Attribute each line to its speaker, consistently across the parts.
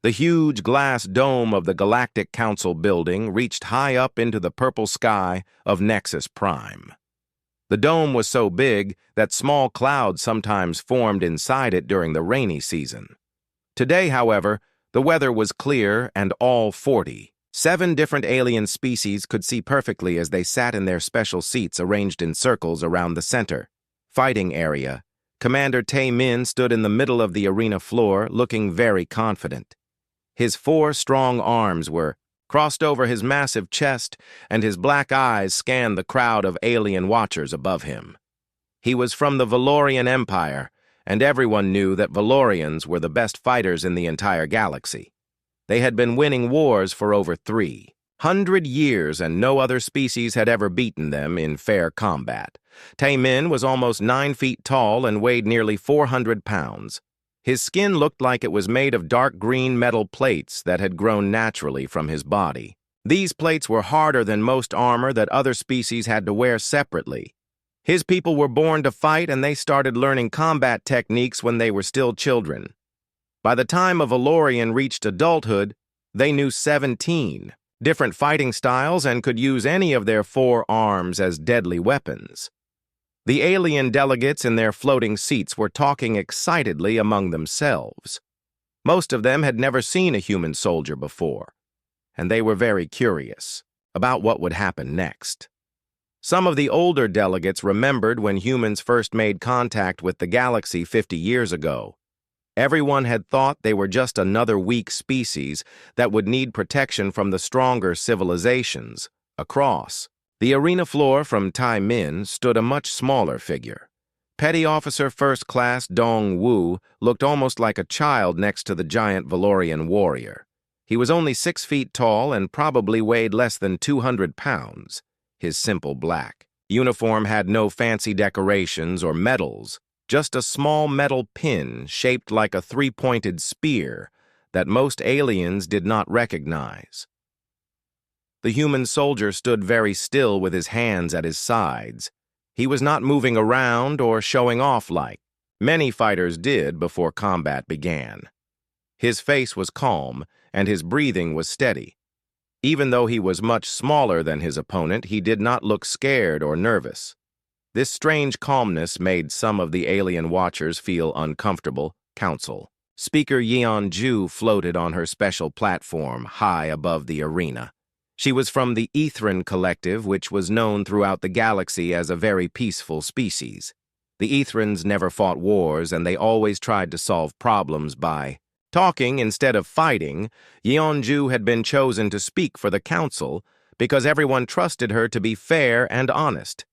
Speaker 1: The huge glass dome of the Galactic Council building reached high up into the purple sky of Nexus Prime. The dome was so big that small clouds sometimes formed inside it during the rainy season. Today, however, the weather was clear and all 47 different alien species could see perfectly as they sat in their special seats arranged in circles around the center fighting area. Commander Tae-min stood in the middle of the arena floor, looking very confident. His 4 strong arms were crossed over his massive chest, and his black eyes scanned the crowd of alien watchers above him. He was from the Valorian Empire, and everyone knew that Valorians were the best fighters in the entire galaxy. They had been winning wars for over 300 years, and no other species had ever beaten them in fair combat. Tae-min was almost 9 feet tall and weighed nearly 400 pounds. His skin looked like it was made of dark green metal plates that had grown naturally from his body. These plates were harder than most armor that other species had to wear separately. His people were born to fight, and they started learning combat techniques when they were still children. By the time a Valorian reached adulthood, they knew 17 different fighting styles and could use any of their 4 arms as deadly weapons. The alien delegates in their floating seats were talking excitedly among themselves. Most of them had never seen a human soldier before, and they were very curious about what would happen next. Some of the older delegates remembered when humans first made contact with the galaxy 50 years ago. Everyone had thought they were just another weak species that would need protection from the stronger civilizations across. The arena floor from Tae-min stood a much smaller figure. Petty Officer First Class Dong-woo looked almost like a child next to the giant Valorian warrior. He was only 6 feet tall and probably weighed less than 200 pounds. His simple black uniform had no fancy decorations or medals, just a small metal pin shaped like a 3-pointed spear that most aliens did not recognize. The human soldier stood very still with his hands at his sides. He was not moving around or showing off like many fighters did before combat began. His face was calm, and his breathing was steady. Even though he was much smaller than his opponent, he did not look scared or nervous. This strange calmness made some of the alien watchers feel uncomfortable. Council Speaker Yeon-ju floated on her special platform high above the arena. She was from the Ethran collective, which was known throughout the galaxy as a very peaceful species. The Ethrans never fought wars, and they always tried to solve problems by talking instead of fighting. Yeon-ju had been chosen to speak for the council because everyone trusted her to be fair and honest.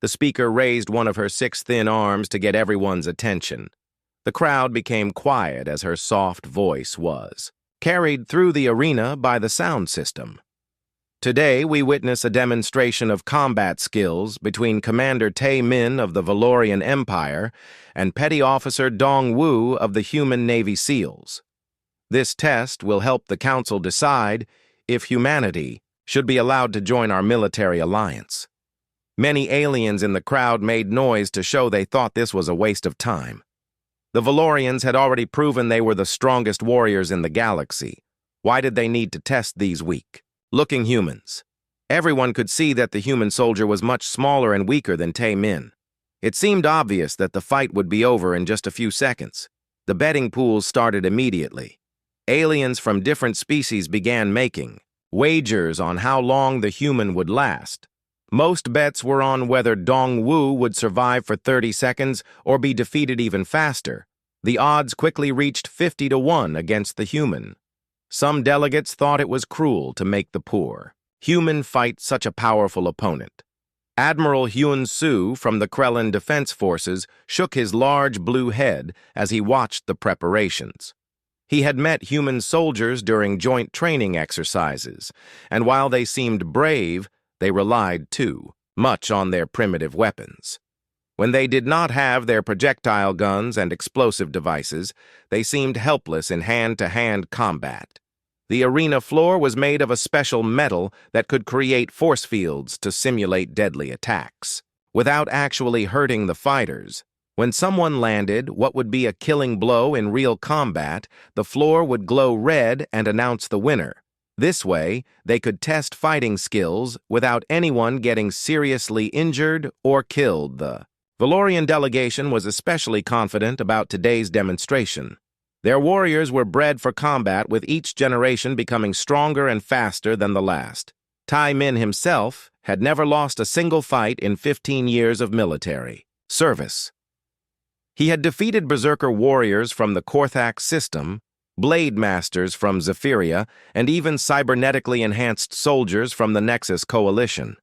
Speaker 1: The speaker raised one of her 6 thin arms to get everyone's attention. The crowd became quiet as her soft voice was carried through the arena by the sound system. Today, we witness a demonstration of combat skills between Commander Tae-min of the Valorian Empire and Petty Officer Dong-woo of the Human Navy SEALs. This test will help the Council decide if humanity should be allowed to join our military alliance. Many aliens in the crowd made noise to show they thought this was a waste of time. The Valorians had already proven they were the strongest warriors in the galaxy. Why did they need to test these weak-looking humans? Everyone could see that the human soldier was much smaller and weaker than Tae-min. It seemed obvious that the fight would be over in just a few seconds. The betting pools started immediately. Aliens from different species began making wagers on how long the human would last. Most bets were on whether Dong-woo would survive for 30 seconds or be defeated even faster. The odds quickly reached 50-1 against the human. Some delegates thought it was cruel to make the poor human fight such a powerful opponent. Admiral Hyun-soo from the Krellin Defense Forces shook his large blue head as he watched the preparations. He had met human soldiers during joint training exercises, and while they seemed brave, they relied too much on their primitive weapons. When they did not have their projectile guns and explosive devices, they seemed helpless in hand-to-hand combat. The arena floor was made of a special metal that could create force fields to simulate deadly attacks. Without actually hurting the fighters, When someone landed what would be a killing blow in real combat, the floor would glow red and announce the winner. This way, they could test fighting skills without anyone getting seriously injured or killed. The Valorian delegation was especially confident about today's demonstration. Their warriors were bred for combat, with each generation becoming stronger and faster than the last. Tai Min himself had never lost a single fight in 15 years of military service. He had defeated berserker warriors from the Korthak system, blade masters from Zephyria, and even cybernetically enhanced soldiers from the Nexus Coalition.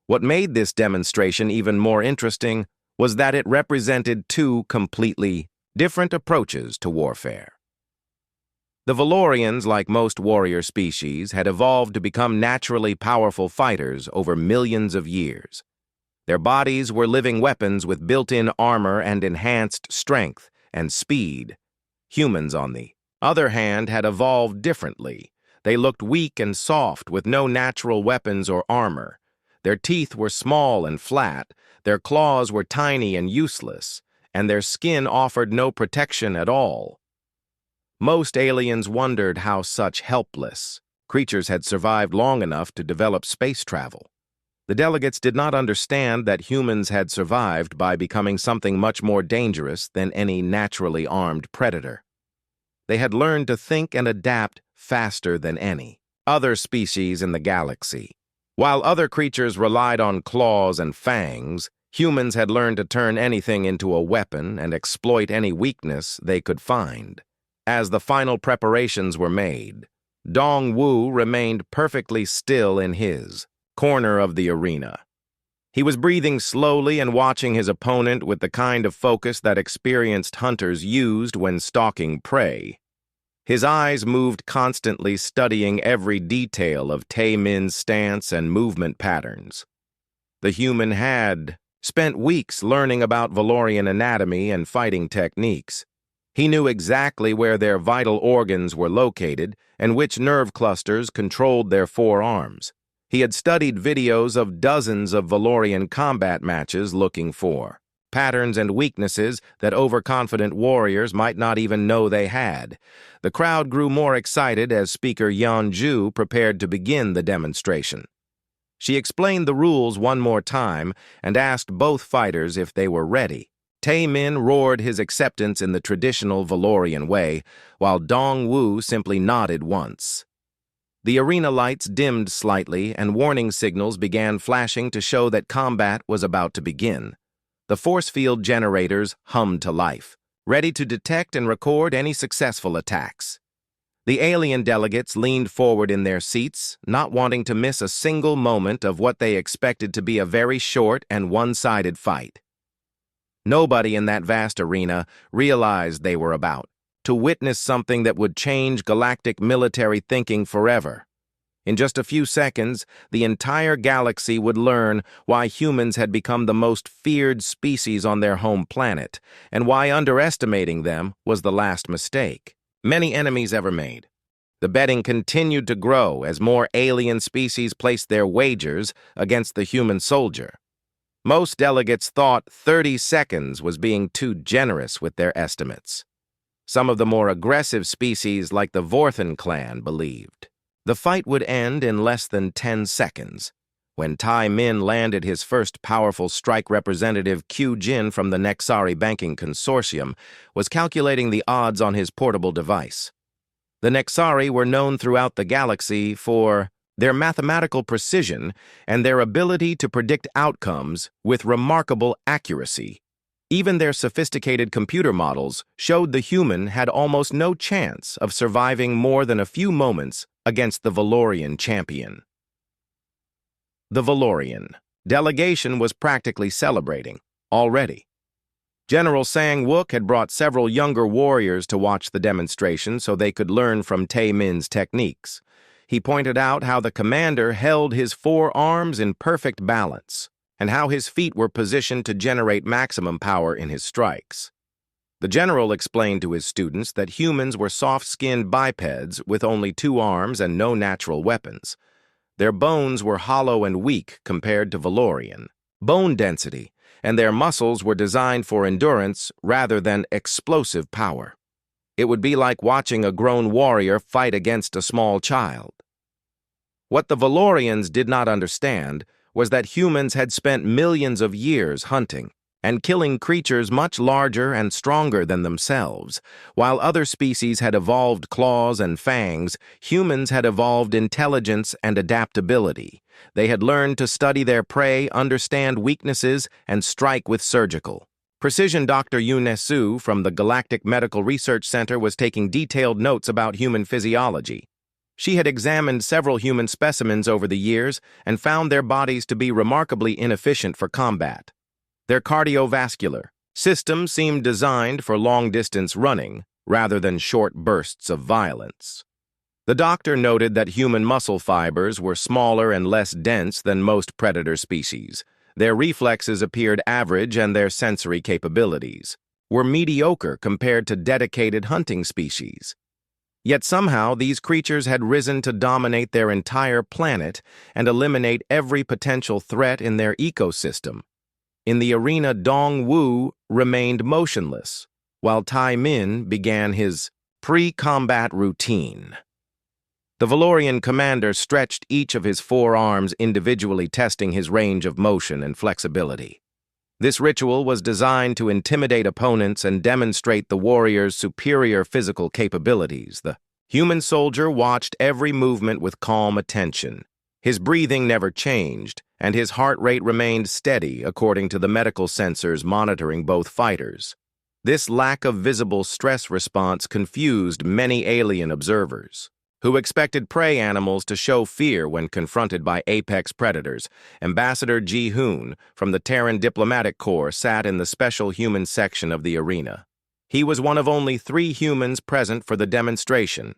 Speaker 1: What made this demonstration even more interesting was that it represented two completely different approaches to warfare. The Valorians, like most warrior species, had evolved to become naturally powerful fighters over millions of years. Their bodies were living weapons with built-in armor and enhanced strength and speed. Humans, on the other hand, had evolved differently. They looked weak and soft, with no natural weapons or armor. Their teeth were small and flat, their claws were tiny and useless, and their skin offered no protection at all. Most aliens wondered how such helpless creatures had survived long enough to develop space travel. The delegates did not understand that humans had survived by becoming something much more dangerous than any naturally armed predator. They had learned to think and adapt faster than any other species in the galaxy. While other creatures relied on claws and fangs, humans had learned to turn anything into a weapon and exploit any weakness they could find. As the final preparations were made, Dong Wu remained perfectly still in his corner of the arena. He was breathing slowly and watching his opponent with the kind of focus that experienced hunters used when stalking prey. His eyes moved constantly, studying every detail of Tai Min's stance and movement patterns. The human had spent weeks learning about Valorian anatomy and fighting techniques. He knew exactly where their vital organs were located and which nerve clusters controlled their forearms. He had studied videos of dozens of Valorian combat matches, looking for patterns and weaknesses that overconfident warriors might not even know they had. The crowd grew more excited as Speaker Yan Zhu prepared to begin the demonstration. She explained the rules one more time and asked both fighters if they were ready. Tai Min roared his acceptance in the traditional Valorian way, while Dong Wu simply nodded once. The arena lights dimmed slightly, and warning signals began flashing to show that combat was about to begin. The force field generators hummed to life, ready to detect and record any successful attacks. The alien delegates leaned forward in their seats, not wanting to miss a single moment of what they expected to be a very short and one-sided fight. Nobody in that vast arena realized they were about to witness something that would change galactic military thinking forever. In just a few seconds, the entire galaxy would learn why humans had become the most feared species on their home planet, and why underestimating them was the last mistake many enemies ever made. The betting continued to grow as more alien species placed their wagers against the human soldier. Most delegates thought 30 seconds was being too generous with their estimates. Some of the more aggressive species, like the Vorthan clan, believed the fight would end in less than 10 seconds. When Tai Min landed his first powerful strike, Representative Q Jin from the Nexari Banking Consortium was calculating the odds on his portable device. The Nexari were known throughout the galaxy for their mathematical precision and their ability to predict outcomes with remarkable accuracy. Even their sophisticated computer models showed the human had almost no chance of surviving more than a few moments against the Valorian champion. The Valorian delegation was practically celebrating already. General Sang-wook had brought several younger warriors to watch the demonstration so they could learn from Tai Min's techniques. He pointed out how the commander held his forearms in perfect balance, and how his feet were positioned to generate maximum power in his strikes. The general explained to his students that humans were soft-skinned bipeds with only 2 arms and no natural weapons. Their bones were hollow and weak compared to Valorian bone density, and their muscles were designed for endurance rather than explosive power. It would be like watching a grown warrior fight against a small child. What the Valorians did not understand was that humans had spent millions of years hunting and killing creatures much larger and stronger than themselves. While other species had evolved claws and fangs, humans had evolved intelligence and adaptability. They had learned to study their prey, understand weaknesses, and strike with surgical precision. Dr. Yunesu from the Galactic Medical Research Center was taking detailed notes about human physiology. She had examined several human specimens over the years and found their bodies to be remarkably inefficient for combat. Their cardiovascular system seemed designed for long-distance running rather than short bursts of violence. The doctor noted that human muscle fibers were smaller and less dense than most predator species. Their reflexes appeared average, and their sensory capabilities were mediocre compared to dedicated hunting species. Yet somehow these creatures had risen to dominate their entire planet and eliminate every potential threat in their ecosystem. In the arena, Dong-Wu remained motionless, while Tai Min began his pre-combat routine. The Valorian commander stretched each of his 4 arms individually, testing his range of motion and flexibility. This ritual was designed to intimidate opponents and demonstrate the warrior's superior physical capabilities. The human soldier watched every movement with calm attention. His breathing never changed, and his heart rate remained steady according to the medical sensors monitoring both fighters. This lack of visible stress response confused many alien observers, who expected prey animals to show fear when confronted by apex predators. Ambassador Ji-hoon from the Terran Diplomatic Corps sat in the special human section of the arena. He was one of only 3 humans present for the demonstration,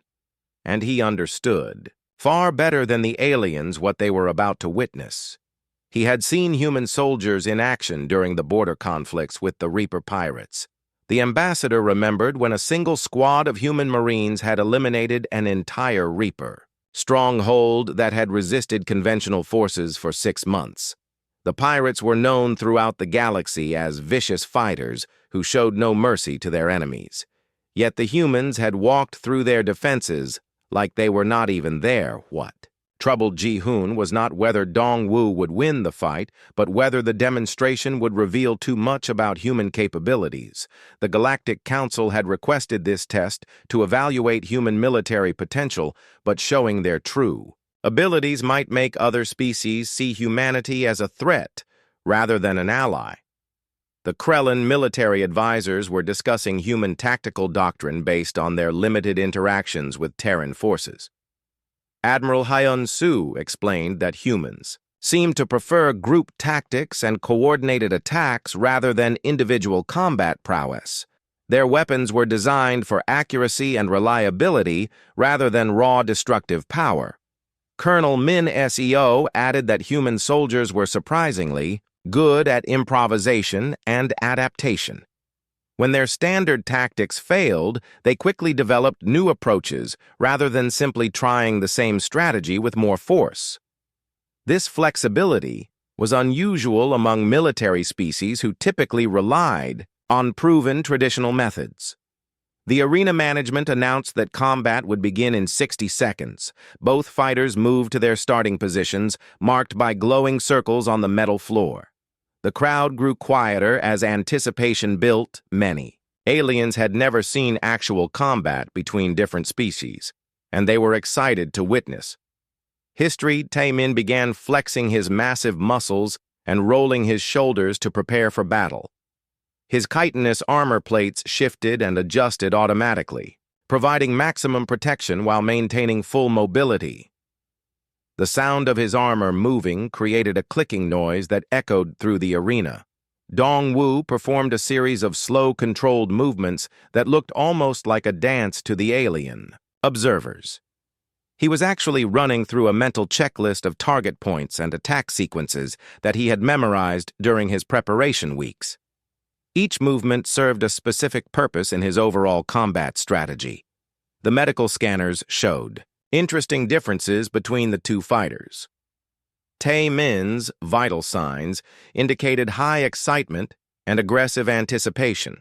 Speaker 1: and he understood far better than the aliens what they were about to witness. He had seen human soldiers in action during the border conflicts with the Reaper pirates. The ambassador remembered when a single squad of human marines had eliminated an entire Reaper stronghold that had resisted conventional forces for 6 months. The pirates were known throughout the galaxy as vicious fighters who showed no mercy to their enemies. Yet the humans had walked through their defenses like they were not even there. What troubled Ji-hoon was not whether Dong-Wu would win the fight, but whether the demonstration would reveal too much about human capabilities. The Galactic Council had requested this test to evaluate human military potential, but showing their true abilities might make other species see humanity as a threat rather than an ally. The Krellin military advisors were discussing human tactical doctrine based on their limited interactions with Terran forces. Admiral Hyun-soo explained that humans seemed to prefer group tactics and coordinated attacks rather than individual combat prowess. Their weapons were designed for accuracy and reliability rather than raw destructive power. Colonel Min Seo added that human soldiers were surprisingly good at improvisation and adaptation. When their standard tactics failed, they quickly developed new approaches rather than simply trying the same strategy with more force. This flexibility was unusual among military species who typically relied on proven traditional methods. The arena management announced that combat would begin in 60 seconds. Both fighters moved to their starting positions, marked by glowing circles on the metal floor. The crowd grew quieter as anticipation built. Many aliens had never seen actual combat between different species, and they were excited to witness. Tai-min began flexing his massive muscles and rolling his shoulders to prepare for battle. His chitinous armor plates shifted and adjusted automatically, providing maximum protection while maintaining full mobility. The sound of his armor moving created a clicking noise that echoed through the arena. Dong-Wu performed a series of slow, controlled movements that looked almost like a dance to the alien observers. He was actually running through a mental checklist of target points and attack sequences that he had memorized during his preparation weeks. Each movement served a specific purpose in his overall combat strategy. The medical scanners showed interesting differences between the 2 fighters. Tae Min's vital signs indicated high excitement and aggressive anticipation.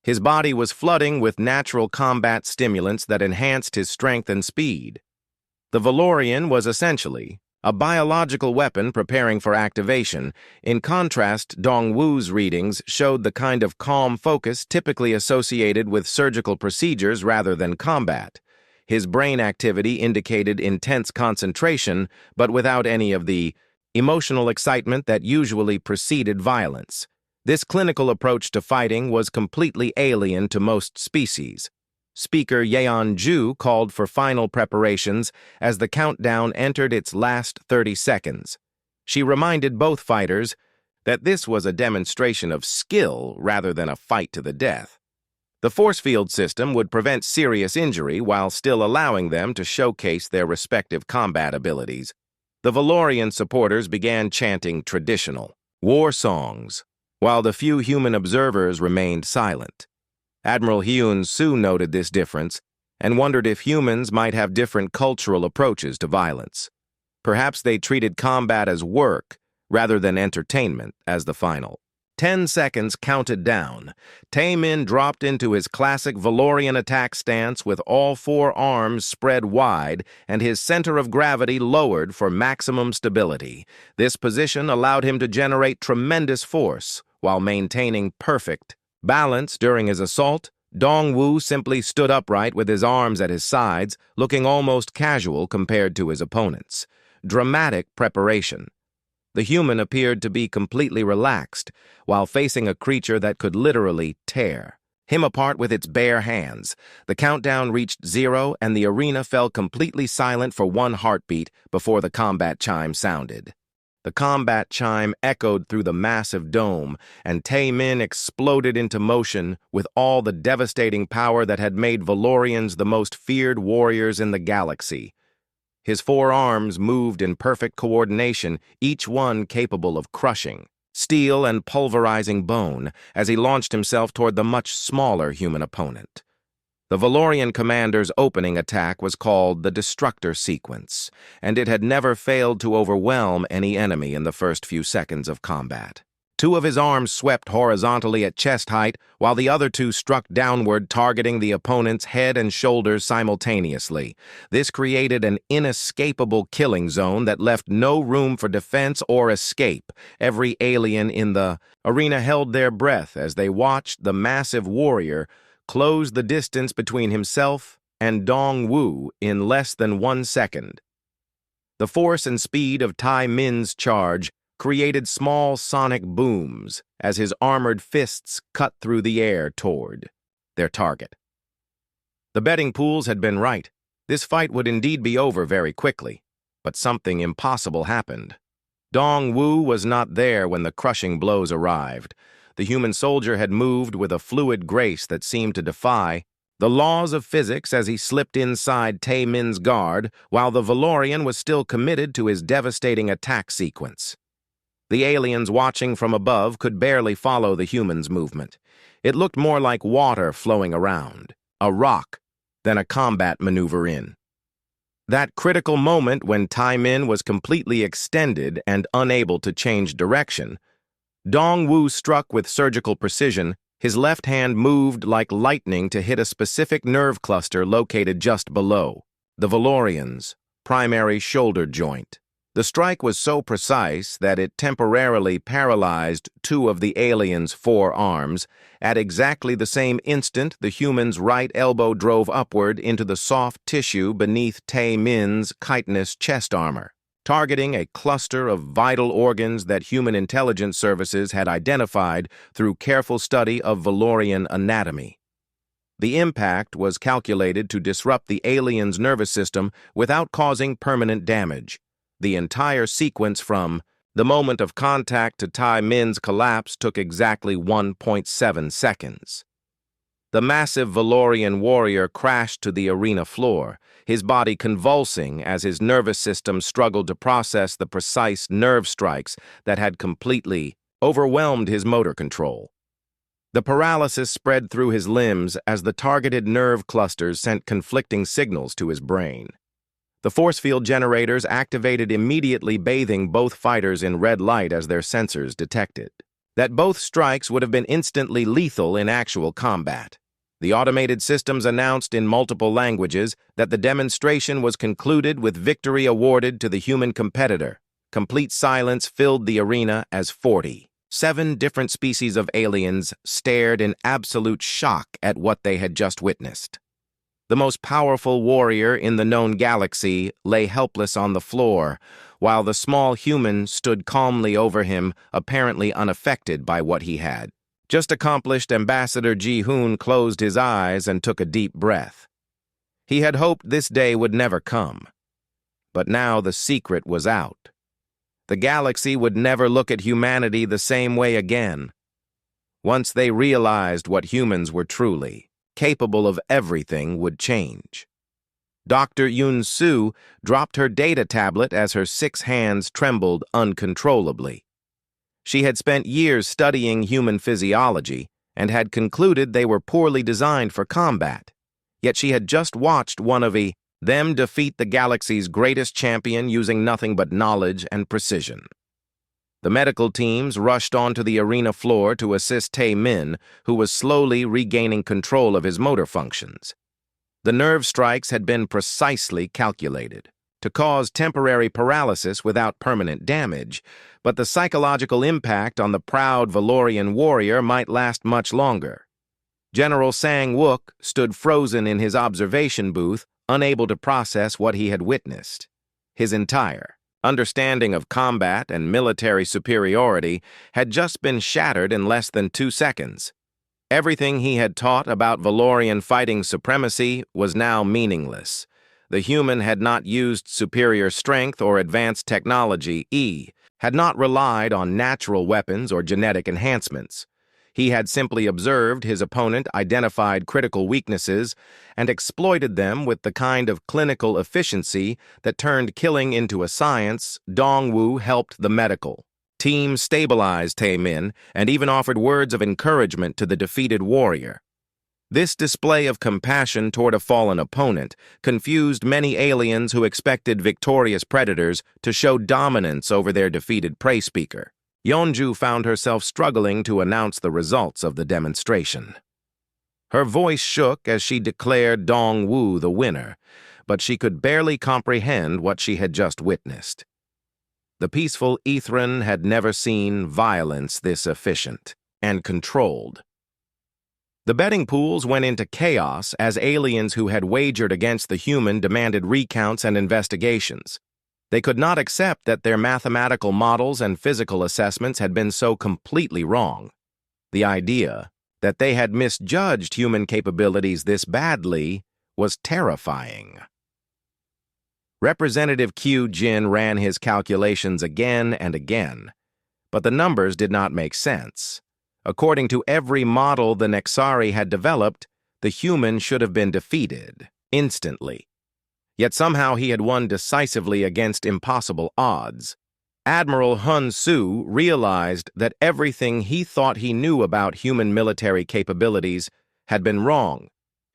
Speaker 1: His body was flooding with natural combat stimulants that enhanced his strength and speed. The Valorian was essentially a biological weapon preparing for activation. In contrast, Dongwu's readings showed the kind of calm focus typically associated with surgical procedures rather than combat. His brain activity indicated intense concentration, but without any of the emotional excitement that usually preceded violence. This clinical approach to fighting was completely alien to most species. Speaker Yeon-ju called for final preparations as the countdown entered its last 30 seconds. She reminded both fighters that this was a demonstration of skill rather than a fight to the death. The force field system would prevent serious injury while still allowing them to showcase their respective combat abilities. The Valorian supporters began chanting traditional war songs, while the few human observers remained silent. Admiral Hyun-soo noted this difference and wondered if humans might have different cultural approaches to violence. Perhaps they treated combat as work rather than entertainment as the final. 10 seconds counted down. Tae Min dropped into his classic Valorian attack stance with all four arms spread wide and his center of gravity lowered for maximum stability. This position allowed him to generate tremendous force while maintaining perfect balance during his assault. Dongwu simply stood upright with his arms at his sides, looking almost casual compared to his opponents. Dramatic preparation. The human appeared to be completely relaxed, while facing a creature that could literally tear him apart with its bare hands. The countdown reached 0, and the arena fell completely silent for 1 heartbeat before the combat chime sounded. The combat chime echoed through the massive dome, and Tae Min exploded into motion with all the devastating power that had made Valorians the most feared warriors in the galaxy. His 4 arms moved in perfect coordination, each one capable of crushing steel and pulverizing bone, as he launched himself toward the much smaller human opponent. The Valorian commander's opening attack was called the Destructor Sequence, and it had never failed to overwhelm any enemy in the first few seconds of combat. 2 of his arms swept horizontally at chest height, while the other 2 struck downward, targeting the opponent's head and shoulders simultaneously. This created an inescapable killing zone that left no room for defense or escape. Every alien in the arena held their breath as they watched the massive warrior close the distance between himself and Dongwu in less than 1 second. The force and speed of Tae Min's charge created small sonic booms as his armored fists cut through the air toward their target. The betting pools had been right. This fight would indeed be over very quickly, but something impossible happened. Dongwu was not there when the crushing blows arrived. The human soldier had moved with a fluid grace that seemed to defy the laws of physics as he slipped inside Tae Min's guard, while the Valorian was still committed to his devastating attack sequence. The aliens watching from above could barely follow the human's movement. It looked more like water flowing around, a rock, than a combat maneuver in. That critical moment when Tae Min was completely extended and unable to change direction, Dongwu struck with surgical precision. His left hand moved like lightning to hit a specific nerve cluster located just below the Valorian's primary shoulder joint. The strike was so precise that it temporarily paralyzed 2 of the alien's 4 arms. At exactly the same instant, the human's right elbow drove upward into the soft tissue beneath Tae Min's chitinous chest armor, targeting a cluster of vital organs that human intelligence services had identified through careful study of Valorian anatomy. The impact was calculated to disrupt the alien's nervous system without causing permanent damage. The entire sequence from the moment of contact to Tae Min's collapse took exactly 1.7 seconds. The massive Valorian warrior crashed to the arena floor, his body convulsing as his nervous system struggled to process the precise nerve strikes that had completely overwhelmed his motor control. The paralysis spread through his limbs as the targeted nerve clusters sent conflicting signals to his brain. The force field generators activated immediately, bathing both fighters in red light as their sensors detected that both strikes would have been instantly lethal in actual combat. The automated systems announced in multiple languages that the demonstration was concluded with victory awarded to the human competitor. Complete silence filled the arena as 47 different species of aliens stared in absolute shock at what they had just witnessed. The most powerful warrior in the known galaxy lay helpless on the floor, while the small human stood calmly over him, apparently unaffected by what he had just accomplished. Ambassador Ji-hoon closed his eyes and took a deep breath. He had hoped this day would never come. But now the secret was out. The galaxy would never look at humanity the same way again. Once they realized what humans were truly capable of, everything would change. Dr. Yoon-soo dropped her data tablet as her 6 hands trembled uncontrollably. She had spent years studying human physiology and had concluded they were poorly designed for combat. Yet she had just watched one of them defeat the galaxy's greatest champion using nothing but knowledge and precision. The medical teams rushed onto the arena floor to assist Tae-min, who was slowly regaining control of his motor functions. The nerve strikes had been precisely calculated to cause temporary paralysis without permanent damage, but the psychological impact on the proud Valorian warrior might last much longer. General Sang-wook stood frozen in his observation booth, unable to process what he had witnessed. His entire understanding of combat and military superiority had just been shattered in less than 2 seconds. Everything he had taught about Valorian fighting supremacy was now meaningless. The human had not used superior strength or advanced technology, had not relied on natural weapons or genetic enhancements. He had simply observed his opponent, identified critical weaknesses, and exploited them with the kind of clinical efficiency that turned killing into a science. Dong-woo helped the medical team stabilize Tae-min and even offered words of encouragement to the defeated warrior. This display of compassion toward a fallen opponent confused many aliens who expected victorious predators to show dominance over their defeated prey speaker. Yeonju found herself struggling to announce the results of the demonstration. Her voice shook as she declared Dong-woo the winner, but she could barely comprehend what she had just witnessed. The peaceful Ithran had never seen violence this efficient and controlled. The betting pools went into chaos as aliens who had wagered against the human demanded recounts and investigations. They could not accept that their mathematical models and physical assessments had been so completely wrong. The idea that they had misjudged human capabilities this badly was terrifying. Representative Q Jin ran his calculations again and again, but the numbers did not make sense. According to every model the Nexari had developed, the human should have been defeated instantly. Yet somehow he had won decisively against impossible odds. Admiral Hun-soo realized that everything he thought he knew about human military capabilities had been wrong.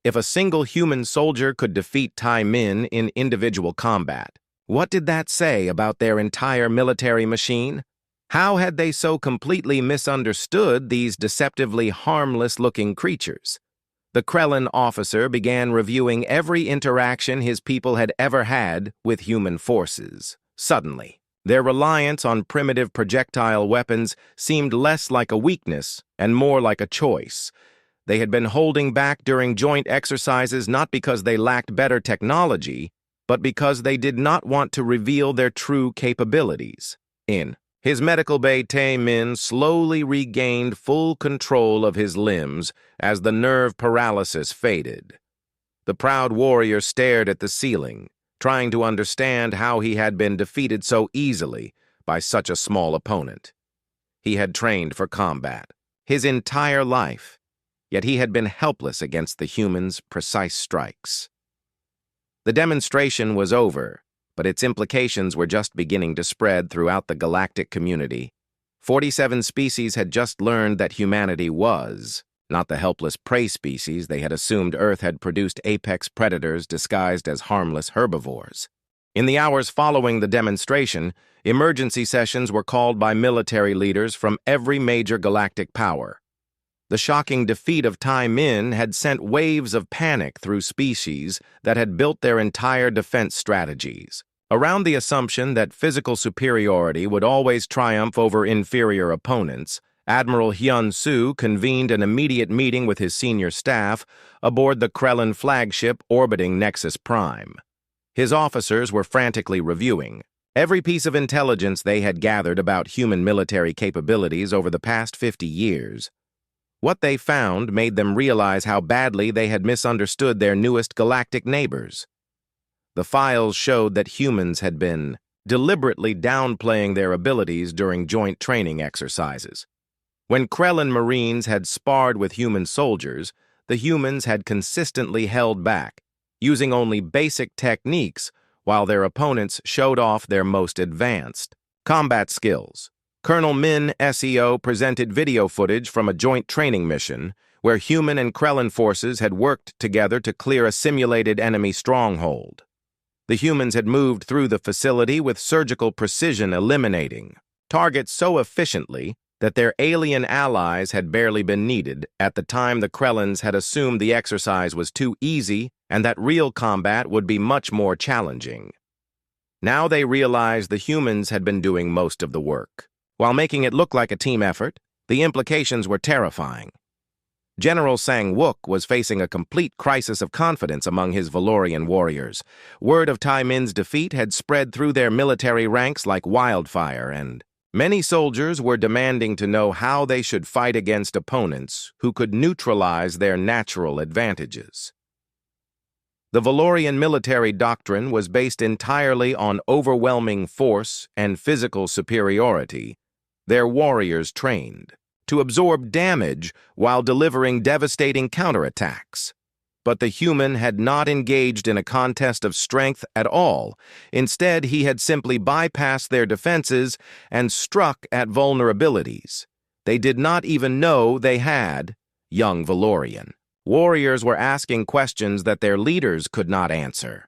Speaker 1: If a single human soldier could defeat Tae-min in individual combat, what did that say about their entire military machine? How had they so completely misunderstood these deceptively harmless-looking creatures? The Krellin officer began reviewing every interaction his people had ever had with human forces. Suddenly, their reliance on primitive projectile weapons seemed less like a weakness and more like a choice. They had been holding back during joint exercises not because they lacked better technology, but because they did not want to reveal their true capabilities. In his medical bay, Tae-min slowly regained full control of his limbs as the nerve paralysis faded. The proud warrior stared at the ceiling, trying to understand how he had been defeated so easily by such a small opponent. He had trained for combat his entire life, yet he had been helpless against the humans' precise strikes. The demonstration was over, but its implications were just beginning to spread throughout the galactic community. 47 species had just learned that humanity was not the helpless prey species they had assumed Earth had produced apex predators disguised as harmless herbivores. In the hours following the demonstration, emergency sessions were called by military leaders from every major galactic power. The shocking defeat of Tai Min had sent waves of panic through species that had built their entire defense strategies around the assumption that physical superiority would always triumph over inferior opponents. Admiral Hyun Soo convened an immediate meeting with his senior staff aboard the Krellin flagship orbiting Nexus Prime. His officers were frantically reviewing every piece of intelligence they had gathered about human military capabilities over the past 50 years. What they found made them realize how badly they had misunderstood their newest galactic neighbors. The files showed that humans had been deliberately downplaying their abilities during joint training exercises. When Krellin Marines had sparred with human soldiers, the humans had consistently held back, using only basic techniques while their opponents showed off their most advanced combat skills. Colonel Min SEO presented video footage from a joint training mission where human and Krellin forces had worked together to clear a simulated enemy stronghold. The humans had moved through the facility with surgical precision, eliminating targets so efficiently that their alien allies had barely been needed. At the time, the Krellins had assumed the exercise was too easy and that real combat would be much more challenging. Now they realized the humans had been doing most of the work. While making it look like a team effort, the implications were terrifying. General Sang-wook was facing a complete crisis of confidence among his Valorian warriors. Word of Tai Min's defeat had spread through their military ranks like wildfire, and many soldiers were demanding to know how they should fight against opponents who could neutralize their natural advantages. The Valorian military doctrine was based entirely on overwhelming force and physical superiority. Their warriors trained to absorb damage while delivering devastating counterattacks. But the human had not engaged in a contest of strength at all. Instead, he had simply bypassed their defenses and struck at vulnerabilities they did not even know they had. Young Valorian warriors were asking questions that their leaders could not answer.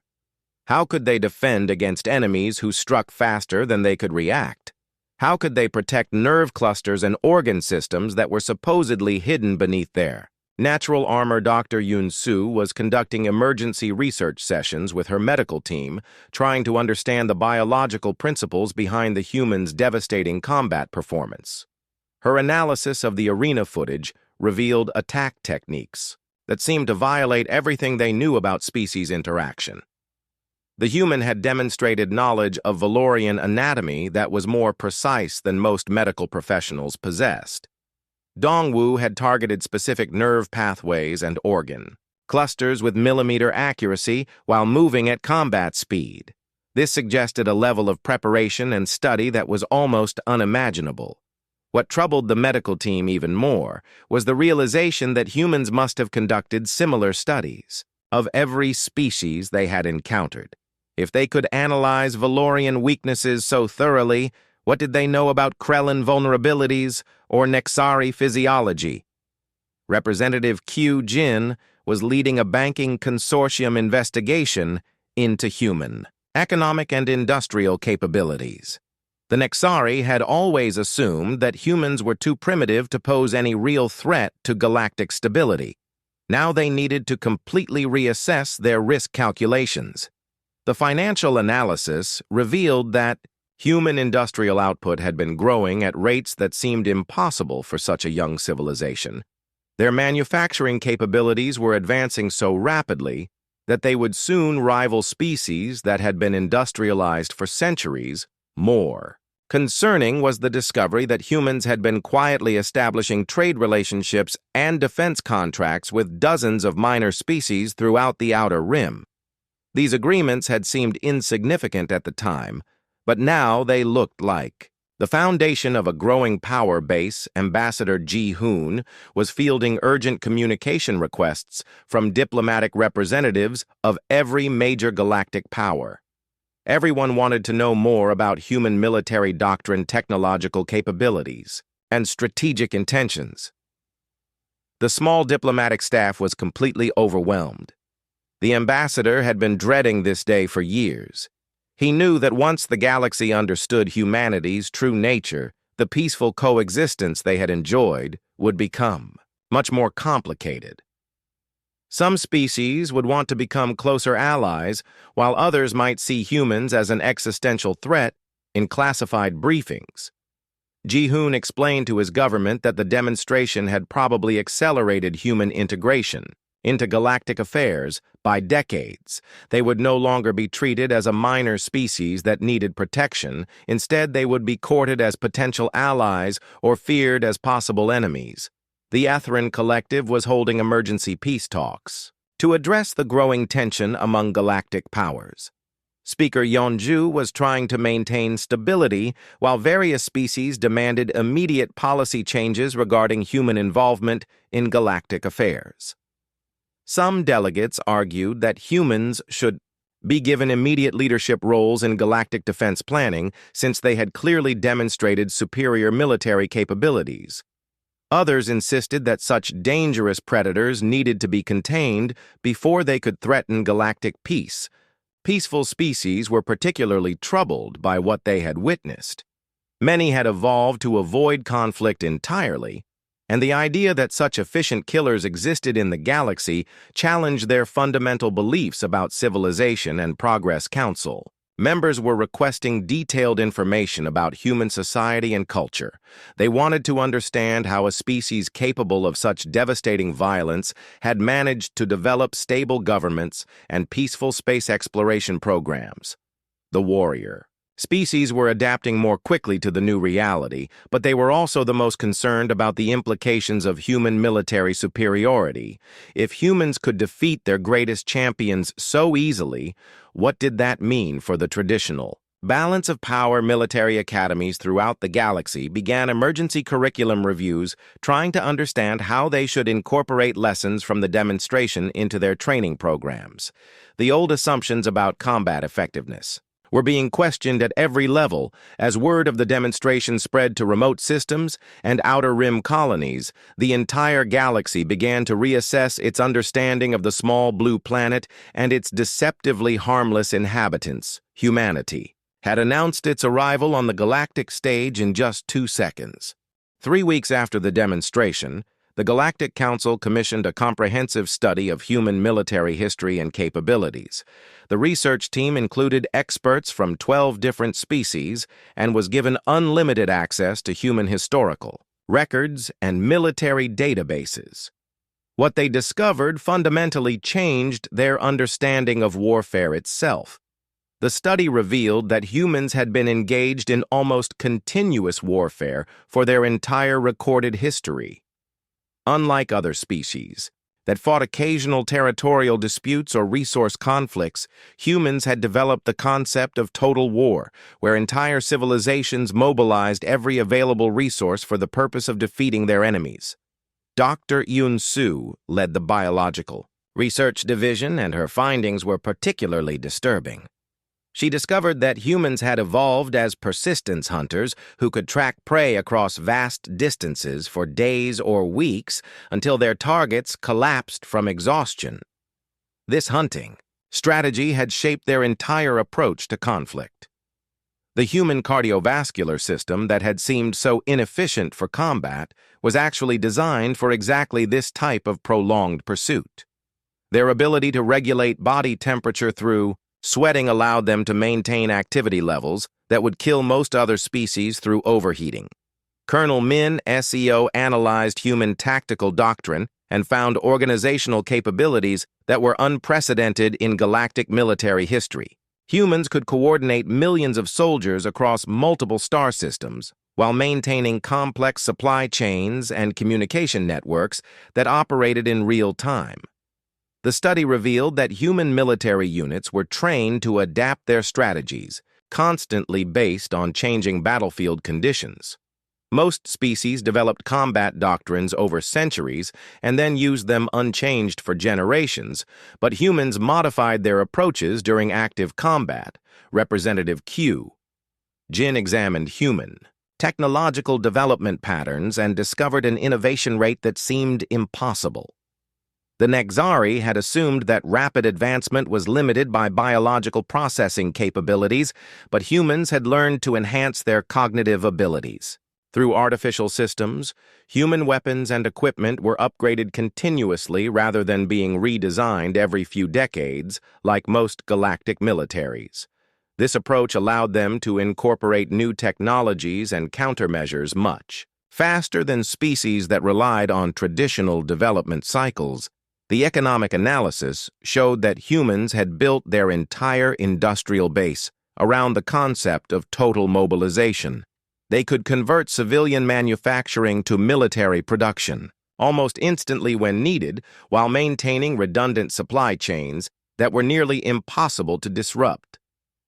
Speaker 1: How could they defend against enemies who struck faster than they could react? How could they protect nerve clusters and organ systems that were supposedly hidden beneath their natural armor? Dr. Yoon Soo was conducting emergency research sessions with her medical team, trying to understand the biological principles behind the humans' devastating combat performance. Her analysis of the arena footage revealed attack techniques that seemed to violate everything they knew about species interaction. The human had demonstrated knowledge of Valorian anatomy that was more precise than most medical professionals possessed. Dongwu had targeted specific nerve pathways and organ clusters with millimeter accuracy while moving at combat speed. This suggested a level of preparation and study that was almost unimaginable. What troubled the medical team even more was the realization that humans must have conducted similar studies of every species they had encountered. If they could analyze Valorian weaknesses so thoroughly, what did they know about Krellin vulnerabilities or Nexari physiology? Representative Q Jin was leading a banking consortium investigation into human economic and industrial capabilities. The Nexari had always assumed that humans were too primitive to pose any real threat to galactic stability. Now they needed to completely reassess their risk calculations. The financial analysis revealed that human industrial output had been growing at rates that seemed impossible for such a young civilization. Their manufacturing capabilities were advancing so rapidly that they would soon rival species that had been industrialized for centuries more. Concerning was the discovery that humans had been quietly establishing trade relationships and defense contracts with dozens of minor species throughout the Outer Rim. These agreements had seemed insignificant at the time, but now they looked like the foundation of a growing power base. Ambassador Ji-hoon was fielding urgent communication requests from diplomatic representatives of every major galactic power. Everyone wanted to know more about human military doctrine, technological capabilities, and strategic intentions. The small diplomatic staff was completely overwhelmed. The ambassador had been dreading this day for years. He knew that once the galaxy understood humanity's true nature, the peaceful coexistence they had enjoyed would become much more complicated. Some species would want to become closer allies, while others might see humans as an existential threat in classified briefings. Ji-hoon explained to his government that the demonstration had probably accelerated human integration into galactic affairs by decades. They would no longer be treated as a minor species that needed protection. Instead, they would be courted as potential allies or feared as possible enemies. The Atherin Collective was holding emergency peace talks to address the growing tension among galactic powers. Speaker Yeonju was trying to maintain stability, while various species demanded immediate policy changes regarding human involvement in galactic affairs. Some delegates argued that humans should be given immediate leadership roles in galactic defense planning since they had clearly demonstrated superior military capabilities. Others insisted that such dangerous predators needed to be contained before they could threaten galactic peace. Peaceful species were particularly troubled by what they had witnessed. Many had evolved to avoid conflict entirely, and the idea that such efficient killers existed in the galaxy challenged their fundamental beliefs about civilization and progress council. Members were requesting detailed information about human society and culture. They wanted to understand how a species capable of such devastating violence had managed to develop stable governments and peaceful space exploration programs. The warrior species were adapting more quickly to the new reality, but they were also the most concerned about the implications of human military superiority. If humans could defeat their greatest champions so easily, what did that mean for the traditional balance of power? Military academies throughout the galaxy began emergency curriculum reviews, trying to understand how they should incorporate lessons from the demonstration into their training programs. The old assumptions about combat effectiveness were being questioned at every level as word of the demonstration spread to remote systems and outer rim colonies. The entire galaxy began to reassess its understanding of the small blue planet and its deceptively harmless inhabitants. Humanity had announced its arrival on the galactic stage in just 2 seconds. 3 weeks after the demonstration, the Galactic Council commissioned a comprehensive study of human military history and capabilities. The research team included experts from 12 different species and was given unlimited access to human historical records and military databases. What they discovered fundamentally changed their understanding of warfare itself. The study revealed that humans had been engaged in almost continuous warfare for their entire recorded history. Unlike other species that fought occasional territorial disputes or resource conflicts, humans had developed the concept of total war, where entire civilizations mobilized every available resource for the purpose of defeating their enemies. Dr. Yoon-soo led the biological research division, and her findings were particularly disturbing. She discovered that humans had evolved as persistence hunters who could track prey across vast distances for days or weeks until their targets collapsed from exhaustion. This hunting strategy had shaped their entire approach to conflict. The human cardiovascular system that had seemed so inefficient for combat was actually designed for exactly this type of prolonged pursuit. Their ability to regulate body temperature through sweating allowed them to maintain activity levels that would kill most other species through overheating. Colonel Min SEO analyzed human tactical doctrine and found organizational capabilities that were unprecedented in galactic military history. Humans could coordinate millions of soldiers across multiple star systems while maintaining complex supply chains and communication networks that operated in real time. The study revealed that human military units were trained to adapt their strategies, constantly based on changing battlefield conditions. Most species developed combat doctrines over centuries and then used them unchanged for generations, but humans modified their approaches during active combat. Representative Q. Jin examined human technological development patterns and discovered an innovation rate that seemed impossible. The Nexari had assumed that rapid advancement was limited by biological processing capabilities, but humans had learned to enhance their cognitive abilities. Through artificial systems, human weapons and equipment were upgraded continuously rather than being redesigned every few decades, like most galactic militaries. This approach allowed them to incorporate new technologies and countermeasures much faster than species that relied on traditional development cycles. The economic analysis showed that humans had built their entire industrial base around the concept of total mobilization. They could convert civilian manufacturing to military production almost instantly when needed, while maintaining redundant supply chains that were nearly impossible to disrupt.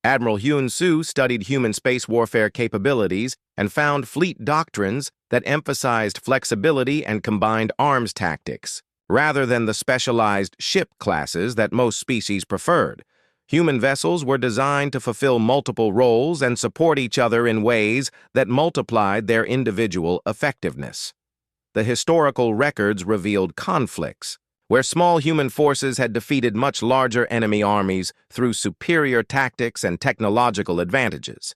Speaker 1: Admiral Hyun Soo studied human space warfare capabilities and found fleet doctrines that emphasized flexibility and combined arms tactics, rather than the specialized ship classes that most species preferred. Human vessels were designed to fulfill multiple roles and support each other in ways that multiplied their individual effectiveness. The historical records revealed conflicts, where small human forces had defeated much larger enemy armies through superior tactics and technological advantages.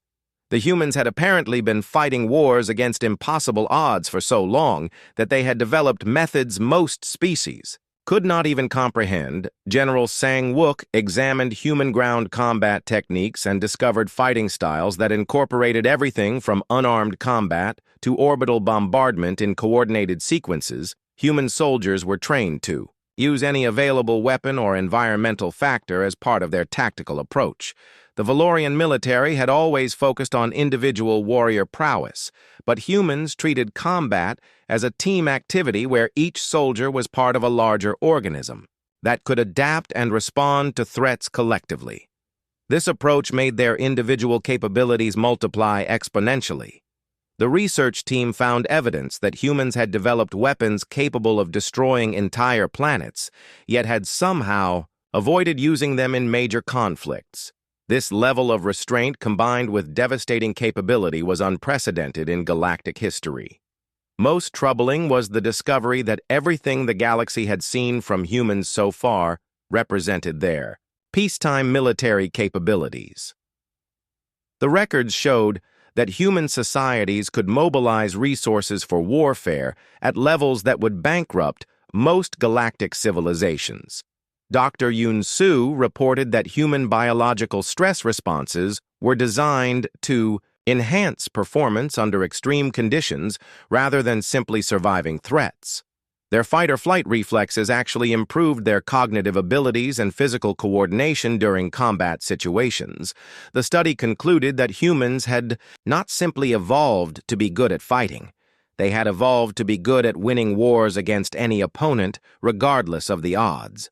Speaker 1: The humans had apparently been fighting wars against impossible odds for so long that they had developed methods most species could not even comprehend. General Sang-wook examined human ground combat techniques and discovered fighting styles that incorporated everything from unarmed combat to orbital bombardment in coordinated sequences. Human soldiers were trained to use any available weapon or environmental factor as part of their tactical approach. The Valorian military had always focused on individual warrior prowess, but humans treated combat as a team activity where each soldier was part of a larger organism that could adapt and respond to threats collectively. This approach made their individual capabilities multiply exponentially. The research team found evidence that humans had developed weapons capable of destroying entire planets, yet had somehow avoided using them in major conflicts. This level of restraint combined with devastating capability was unprecedented in galactic history. Most troubling was the discovery that everything the galaxy had seen from humans so far represented their peacetime military capabilities. The records showed that human societies could mobilize resources for warfare at levels that would bankrupt most galactic civilizations. Dr. Yoon Soo reported that human biological stress responses were designed to enhance performance under extreme conditions rather than simply surviving threats. Their fight-or-flight reflexes actually improved their cognitive abilities and physical coordination during combat situations. The study concluded that humans had not simply evolved to be good at fighting. They had evolved to be good at winning wars against any opponent, regardless of the odds.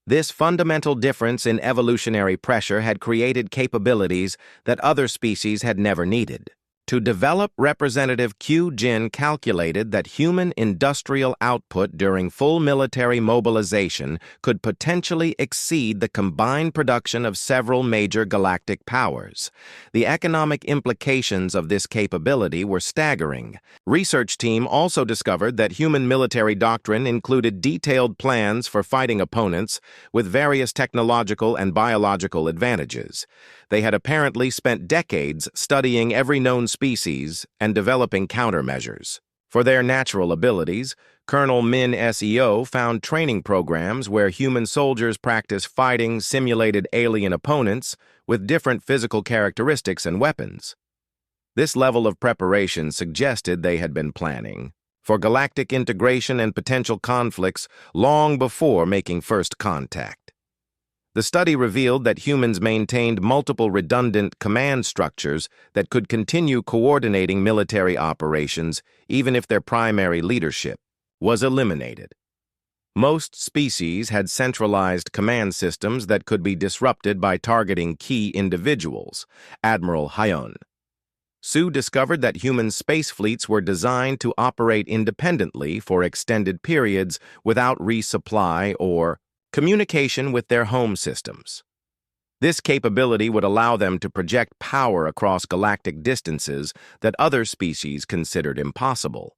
Speaker 1: This fundamental difference in evolutionary pressure had created capabilities that other species had never needed. To develop representative Q-Jin calculated that human industrial output during full military mobilization could potentially exceed the combined production of several major galactic powers. The economic implications of this capability were staggering. Research team also discovered that human military doctrine included detailed plans for fighting opponents with various technological and biological advantages. They had apparently spent decades studying every known species and developing countermeasures. For their natural abilities, Colonel Min Seo found training programs where human soldiers practice fighting simulated alien opponents with different physical characteristics and weapons. This level of preparation suggested they had been planning for galactic integration and potential conflicts long before making first contact. The study revealed that humans maintained multiple redundant command structures that could continue coordinating military operations even if their primary leadership was eliminated. Most species had centralized command systems that could be disrupted by targeting key individuals. Admiral Hyun Soo discovered that human space fleets were designed to operate independently for extended periods without resupply or communication with their home systems. This capability would allow them to project power across galactic distances that other species considered impossible.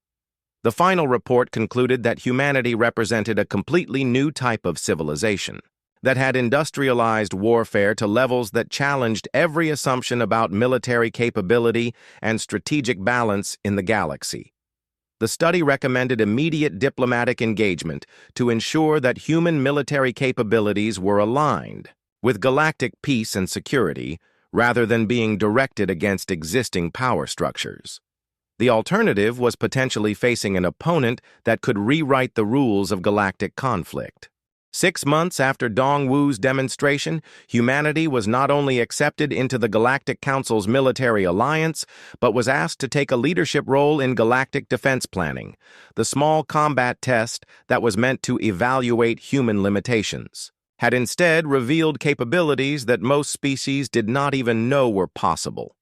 Speaker 1: The final report concluded that humanity represented a completely new type of civilization that had industrialized warfare to levels that challenged every assumption about military capability and strategic balance in the galaxy. The study recommended immediate diplomatic engagement to ensure that human military capabilities were aligned with galactic peace and security rather than being directed against existing power structures. The alternative was potentially facing an opponent that could rewrite the rules of galactic conflict. 6 months after Dongwu's demonstration, humanity was not only accepted into the Galactic Council's military alliance, but was asked to take a leadership role in galactic defense planning, the small combat test that was meant to evaluate human limitations, had instead revealed capabilities that most species did not even know were possible.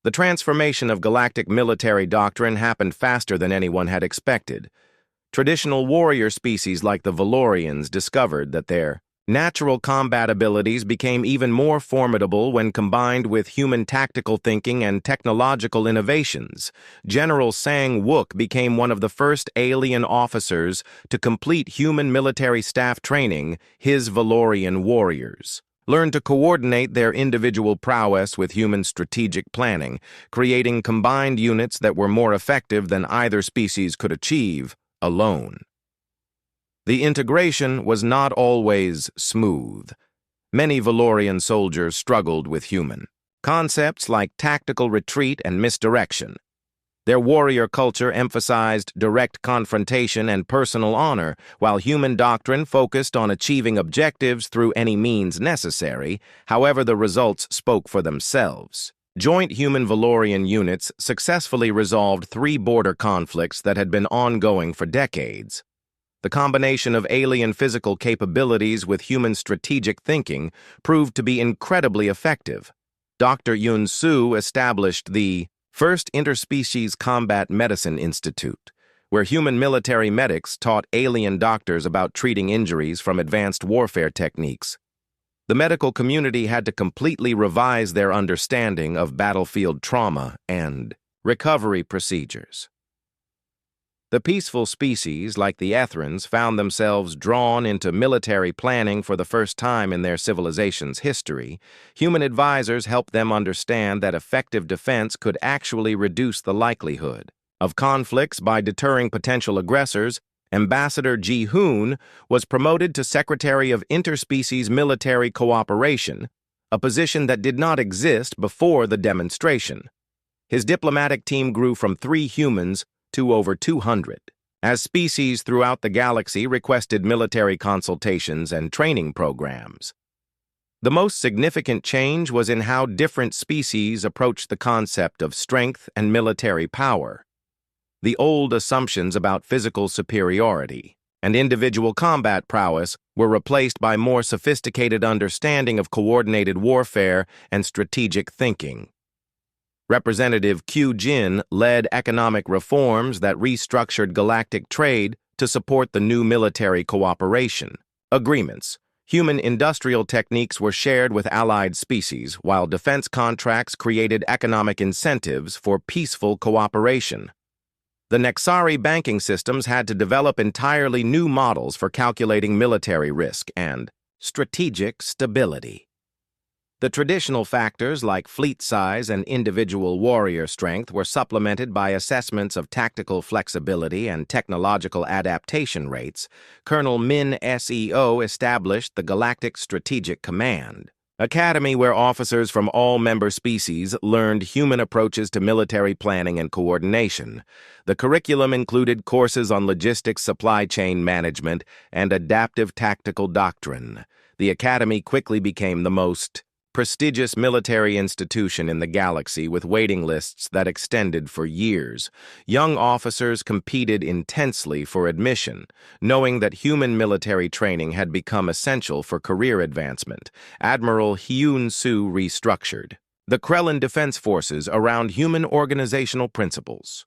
Speaker 1: The transformation of galactic military doctrine happened faster than anyone had expected. Traditional warrior species like the Valorians discovered that their natural combat abilities became even more formidable when combined with human tactical thinking and technological innovations. General Sang-Wook became one of the first alien officers to complete human military staff training. His Valorian warriors learned to coordinate their individual prowess with human strategic planning, creating combined units that were more effective than either species could achieve alone. The integration was not always smooth. Many Valorian soldiers struggled with human concepts like tactical retreat and misdirection. Their warrior culture emphasized direct confrontation and personal honor, while human doctrine focused on achieving objectives through any means necessary. However, the results spoke for themselves. Joint human-Valorian units successfully resolved 3 border conflicts that had been ongoing for decades. The combination of alien physical capabilities with human strategic thinking proved to be incredibly effective. Dr. Yun Su established the first Interspecies Combat Medicine Institute, where human military medics taught alien doctors about treating injuries from advanced warfare techniques. The medical community had to completely revise their understanding of battlefield trauma and recovery procedures. The peaceful species, like the Ethrins, found themselves drawn into military planning for the first time in their civilization's history. Human advisors helped them understand that effective defense could actually reduce the likelihood of conflicts by deterring potential aggressors. Ambassador Ji-hoon was promoted to Secretary of Interspecies Military Cooperation, a position that did not exist before the demonstration. His diplomatic team grew from 3 humans to over 200, as species throughout the galaxy requested military consultations and training programs. The most significant change was in how different species approached the concept of strength and military power. The old assumptions about physical superiority and individual combat prowess were replaced by more sophisticated understanding of coordinated warfare and strategic thinking. Representative Q Jin led economic reforms that restructured galactic trade to support the new military cooperation agreements. Human industrial techniques were shared with allied species, while defense contracts created economic incentives for peaceful cooperation. The Nexari banking systems had to develop entirely new models for calculating military risk and strategic stability. The traditional factors like fleet size and individual warrior strength were supplemented by assessments of tactical flexibility and technological adaptation rates. Colonel Min Seo established the Galactic Strategic Command Academy, where officers from all member species learned human approaches to military planning and coordination. The curriculum included courses on logistics, supply chain management, and adaptive tactical doctrine. The Academy quickly became the most prestigious military institution in the galaxy, with waiting lists that extended for years. Young officers competed intensely for admission, knowing that human military training had become essential for career advancement. Admiral Hyun Soo restructured the Krellin Defense Forces around human organizational principles.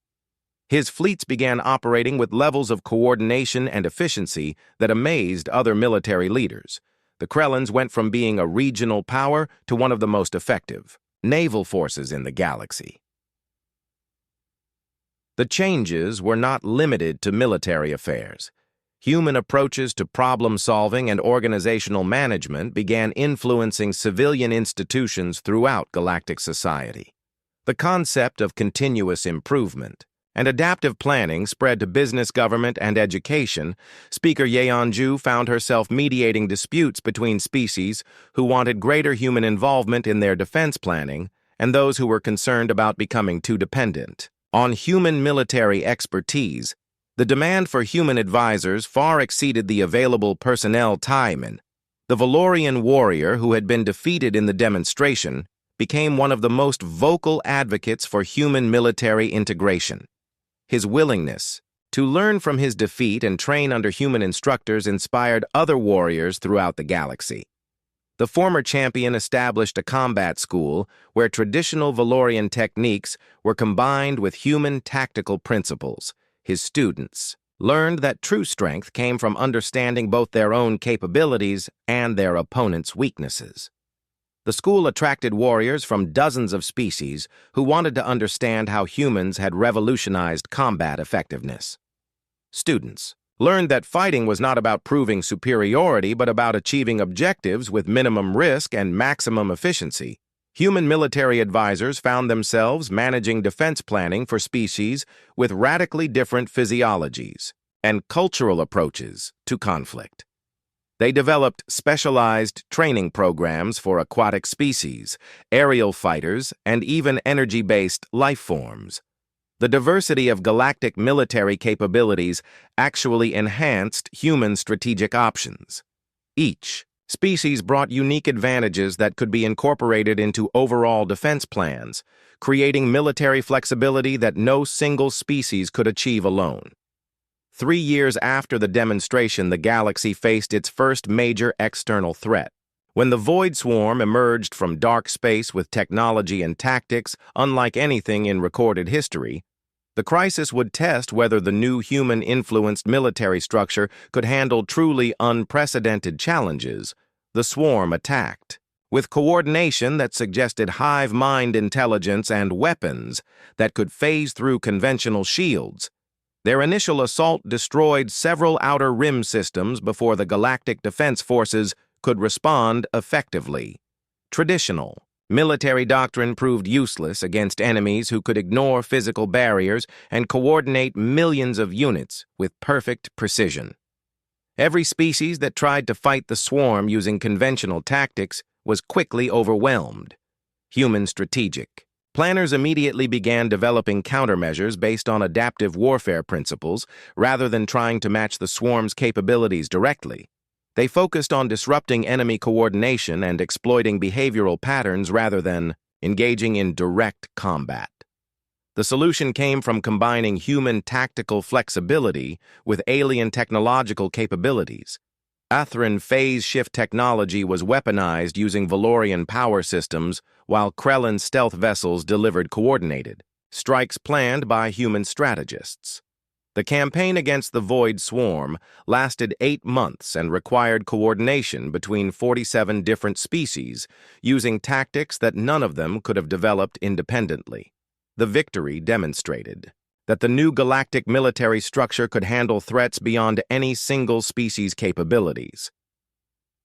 Speaker 1: His fleets began operating with levels of coordination and efficiency that amazed other military leaders. The Krellins went from being a regional power to one of the most effective naval forces in the galaxy. The changes were not limited to military affairs. Human approaches to problem-solving and organizational management began influencing civilian institutions throughout galactic society. The concept of continuous improvement and adaptive planning spread to business, government, and education. Speaker Yeonju found herself mediating disputes between species who wanted greater human involvement in their defense planning and those who were concerned about becoming too dependent on human military expertise. The demand for human advisors far exceeded the available personnel time. The Valorian warrior who had been defeated in the demonstration became one of the most vocal advocates for human military integration. His willingness to learn from his defeat and train under human instructors inspired other warriors throughout the galaxy. The former champion established a combat school where traditional Valorian techniques were combined with human tactical principles. His students learned that true strength came from understanding both their own capabilities and their opponent's weaknesses. The school attracted warriors from dozens of species who wanted to understand how humans had revolutionized combat effectiveness. Students learned that fighting was not about proving superiority but about achieving objectives with minimum risk and maximum efficiency. Human military advisors found themselves managing defense planning for species with radically different physiologies and cultural approaches to conflict. They developed specialized training programs for aquatic species, aerial fighters, and even energy-based life forms. The diversity of galactic military capabilities actually enhanced human strategic options. Each species brought unique advantages that could be incorporated into overall defense plans, creating military flexibility that no single species could achieve alone. 3 years after the demonstration, the galaxy faced its first major external threat. When the Void Swarm emerged from dark space with technology and tactics unlike anything in recorded history, the crisis would test whether the new human-influenced military structure could handle truly unprecedented challenges. The swarm attacked with coordination that suggested hive mind intelligence and weapons that could phase through conventional shields. Their initial assault destroyed several outer rim systems before the galactic defense forces could respond effectively. Traditional military doctrine proved useless against enemies who could ignore physical barriers and coordinate millions of units with perfect precision. Every species that tried to fight the swarm using conventional tactics was quickly overwhelmed. Human strategic planners immediately began developing countermeasures based on adaptive warfare principles rather than trying to match the swarm's capabilities directly. They focused on disrupting enemy coordination and exploiting behavioral patterns rather than engaging in direct combat. The solution came from combining human tactical flexibility with alien technological capabilities. Atheran phase shift technology was weaponized using Valorian power systems, while Krellan stealth vessels delivered coordinated strikes planned by human strategists. The campaign against the Void Swarm lasted 8 months and required coordination between 47 different species, using tactics that none of them could have developed independently. The victory demonstrated that the new galactic military structure could handle threats beyond any single species' capabilities.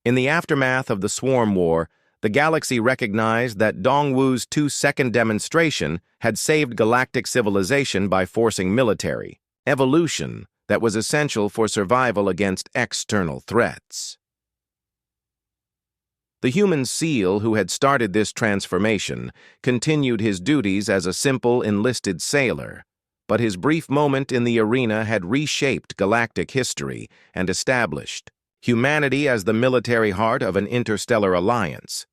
Speaker 1: In the aftermath of the Swarm War, the galaxy recognized that Dongwu's 2-second demonstration had saved galactic civilization by forcing military evolution that was essential for survival against external threats. The human SEAL who had started this transformation continued his duties as a simple enlisted sailor, but his brief moment in the arena had reshaped galactic history and established humanity as the military heart of an interstellar alliance.